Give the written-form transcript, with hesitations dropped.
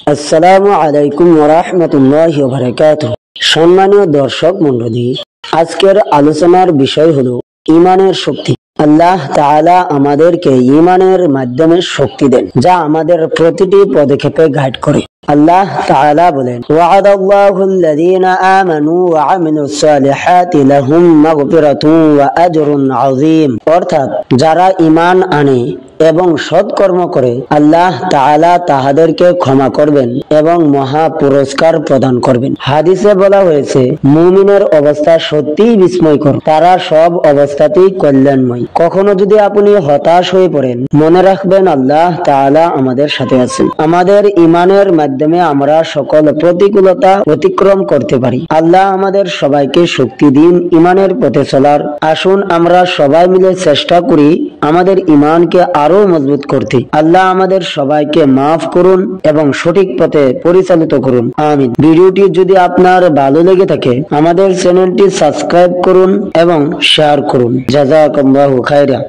আসসালামু আলাইকুম ওয়া রাহমাতুল্লাহি ওয়া বারাকাতুহু। সম্মানীয় দর্শক মণ্ডলী, আজকের আলোচনার বিষয় হলো ঈমানের শক্তি। আল্লাহ তাআলা আমাদেরকে ঈমানের মাধ্যমে শক্তি দেন, যা আমাদের প্রতিটি পদক্ষেপে গাইড করে। আল্লাহ তাআলা বলেন, ওয়া'আদাল্লাহুল্লাযীনা আমানু ওয়া আমিলুস সালিহাতি লাহুম মাগফিরাতুন ওয়া আজরুন আযীম। অর্থাৎ যারা ঈমান আনে এবং সৎকর্ম করে, আল্লাহ তাআলা তাহাদেরকে ক্ষমা করবেন এবং মহা পুরস্কার প্রদান করবেন। হাদিসে বলা হয়েছে, মুমিনের অবস্থা সত্যিই বিস্ময়কর, তারা সব অবস্থাতেই কল্যাণময়। কখনো যদি আপনি হতাশ হয়ে পড়েন, মনে রাখবেন আল্লাহ তাআলা আমাদের সাথে আছেন। আমাদের ঈমানের মাধ্যমে আমরা সকল প্রতিকূলতা অতিক্রম করতে পারি। আল্লাহ আমাদের সবাইকে শক্তি দিন ঈমানের পথে চলার। আসুন আমরা সবাই মিলে চেষ্টা করি আমাদের ঈমানকে আরো মজবুত করতে। আল্লাহ আমাদের সবাইকে মাফ করুন এবং সঠিক পথে পরিচালিত করুন, আমিন। ভিডিওটি যদি আপনার ভালো লেগে থাকে, আমাদের চ্যানেলটি সাবস্ক্রাইব করুন এবং শেয়ার করুন। জাযাকাল্লাহু খায়রা।